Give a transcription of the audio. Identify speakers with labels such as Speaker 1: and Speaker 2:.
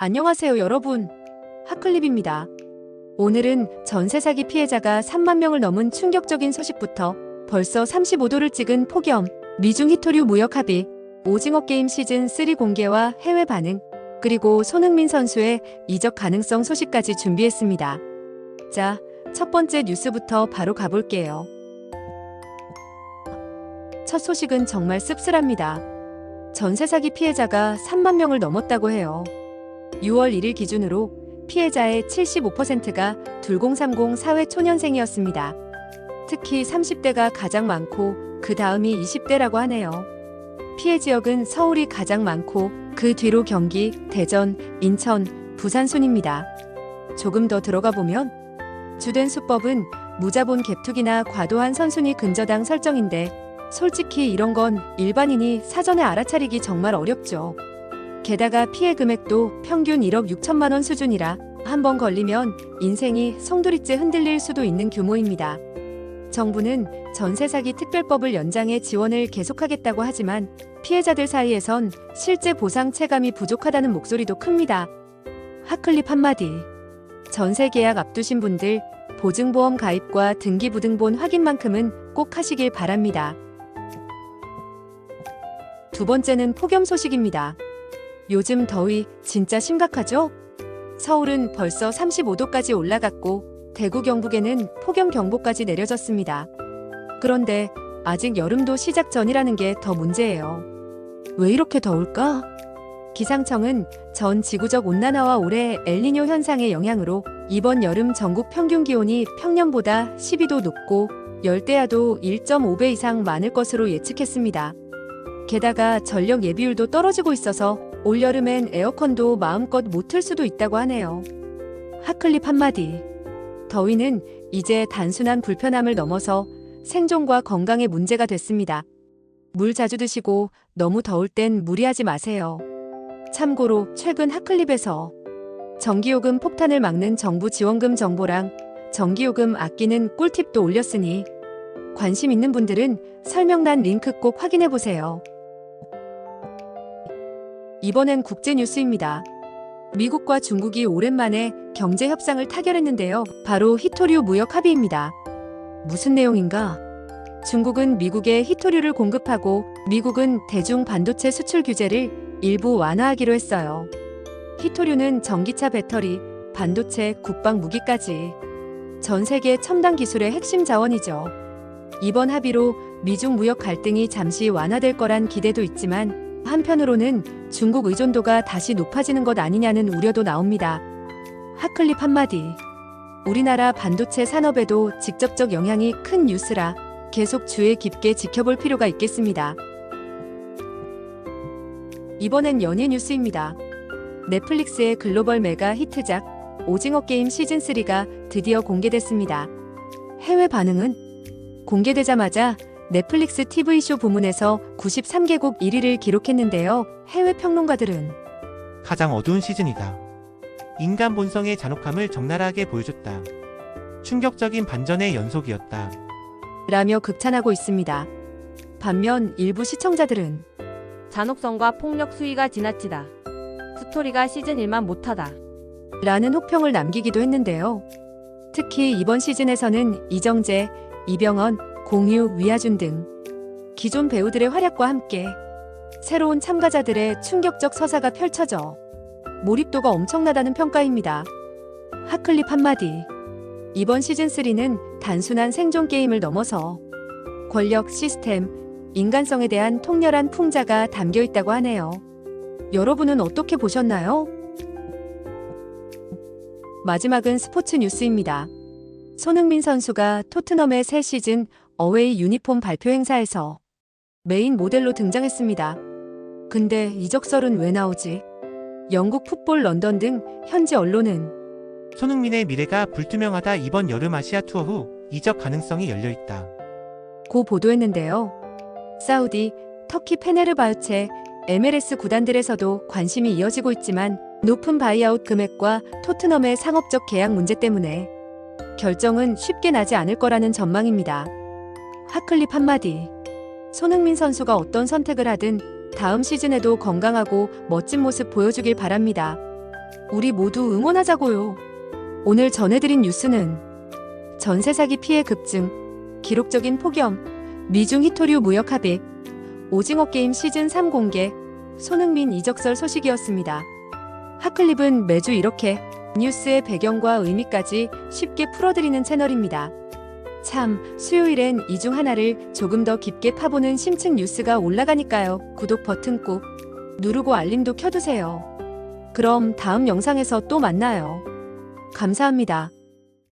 Speaker 1: 안녕하세요 여러분. 핫클립입니다. 오늘은 전세 사기 피해자가 3만 명을 넘은 충격적인 소식부터 벌써 35도를 찍은 폭염, 미중 히토류 무역 합의, 오징어 게임 시즌 3 공개와 해외 반응, 그리고 손흥민 선수의 이적 가능성 소식까지 준비했습니다. 자, 첫 번째 뉴스부터 바로 가볼게요. 첫 소식은 정말 씁쓸합니다. 전세 사기 피해자가 3만 명을 넘었다고 해요. 6월 1일 기준으로 피해자의 75%가 2030 사회 초년생이었습니다. 특히 30대가 가장 많고 그 다음이 20대라고 하네요. 피해 지역은 서울이 가장 많고 그 뒤로 경기, 대전, 인천, 부산 순입니다. 조금 더 들어가 보면 주된 수법은 무자본 갭투기나 과도한 선순위 근저당 설정인데 솔직히 이런 건 일반인이 사전에 알아차리기 정말 어렵죠. 게다가 피해 금액도 평균 1억 6천만 원 수준이라 한 번 걸리면 인생이 송두리째 흔들릴 수도 있는 규모입니다. 정부는 전세 사기 특별법을 연장해 지원을 계속하겠다고 하지만 피해자들 사이에선 실제 보상 체감이 부족하다는 목소리도 큽니다. 핫클립 한마디. 전세 계약 앞두신 분들 보증보험 가입과 등기부등본 확인만큼은 꼭 하시길 바랍니다. 두 번째는 폭염 소식입니다. 요즘 더위 진짜 심각하죠? 서울은 벌써 35도까지 올라갔고 대구 경북에는 폭염경보까지 내려졌습니다. 그런데 아직 여름도 시작 전이라는 게 더 문제예요. 왜 이렇게 더울까? 기상청은 전 지구적 온난화와 올해 엘니뇨 현상의 영향으로 이번 여름 전국 평균 기온이 평년보다 12도 높고 열대야도 1.5배 이상 많을 것으로 예측했습니다. 게다가 전력 예비율도 떨어지고 있어서 올여름엔 에어컨도 마음껏 못 틀 수도 있다고 하네요. 핫클립 한마디. 더위는 이제 단순한 불편함을 넘어서 생존과 건강에 문제가 됐습니다. 물 자주 드시고 너무 더울 땐 무리하지 마세요. 참고로 최근 핫클립에서 전기요금 폭탄을 막는 정부 지원금 정보랑 전기요금 아끼는 꿀팁도 올렸으니 관심 있는 분들은 설명란 링크 꼭 확인해보세요. 이번엔 국제뉴스입니다. 미국과 중국이 오랜만에 경제 협상을 타결했는데요. 바로 히토류 무역 합의입니다. 무슨 내용인가? 중국은 미국에 히토류를 공급하고 미국은 대중 반도체 수출 규제를 일부 완화하기로 했어요. 히토류는 전기차 배터리, 반도체, 국방 무기까지 전 세계 첨단 기술의 핵심 자원이죠. 이번 합의로 미중 무역 갈등이 잠시 완화될 거란 기대도 있지만 한편으로는 중국 의존도가 다시 높아지는 것 아니냐는 우려도 나옵니다. 핫클립 한마디. 우리나라 반도체 산업에도 직접적 영향이 큰 뉴스라 계속 주의 깊게 지켜볼 필요가 있겠습니다. 이번엔 연예 뉴스입니다. 넷플릭스의 글로벌 메가 히트작 오징어 게임 시즌3가 드디어 공개됐습니다. 해외 반응은? 공개되자마자 넷플릭스 TV쇼 부문에서 93개국 1위를 기록했는데요. 해외 평론가들은
Speaker 2: 가장 어두운 시즌이다. 인간 본성의 잔혹함을 적나라하게 보여줬다. 충격적인 반전의 연속이었다.
Speaker 1: 라며 극찬하고 있습니다. 반면 일부 시청자들은
Speaker 3: 잔혹성과 폭력 수위가 지나치다. 스토리가 시즌 1만 못하다.
Speaker 1: 라는 혹평을 남기기도 했는데요. 특히 이번 시즌에서는 이정재, 이병헌, 공유, 위아준 등 기존 배우들의 활약과 함께 새로운 참가자들의 충격적 서사가 펼쳐져 몰입도가 엄청나다는 평가입니다. 핫클립 한마디. 이번 시즌3는 단순한 생존 게임을 넘어서 권력, 시스템, 인간성에 대한 통렬한 풍자가 담겨 있다고 하네요. 여러분은 어떻게 보셨나요? 마지막은 스포츠 뉴스입니다. 손흥민 선수가 토트넘의 새 시즌 어웨이 유니폼 발표 행사에서 메인 모델로 등장했습니다. 근데 이적설은 왜 나오지? 영국 풋볼 런던 등 현지 언론은
Speaker 2: 손흥민의 미래가 불투명하다. 이번 여름 아시아 투어 후 이적 가능성이 열려있다.
Speaker 1: 고 보도했는데요. 사우디, 터키 페네르바흐체, MLS 구단들에서도 관심이 이어지고 있지만 높은 바이아웃 금액과 토트넘의 상업적 계약 문제 때문에 결정은 쉽게 나지 않을 거라는 전망입니다. 핫클립 한마디. 손흥민 선수가 어떤 선택을 하든 다음 시즌에도 건강하고 멋진 모습 보여주길 바랍니다. 우리 모두 응원하자고요. 오늘 전해드린 뉴스는 전세 사기 피해 급증, 기록적인 폭염, 미중 히토류 무역 합의, 오징어 게임 시즌 3 공개, 손흥민 이적설 소식이었습니다. 핫클립은 매주 이렇게 뉴스의 배경과 의미까지 쉽게 풀어드리는 채널입니다. 참, 수요일엔 이 중 하나를 조금 더 깊게 파보는 심층 뉴스가 올라가니까요. 구독 버튼 꾹 누르고 알림도 켜두세요. 그럼 다음 영상에서 또 만나요. 감사합니다.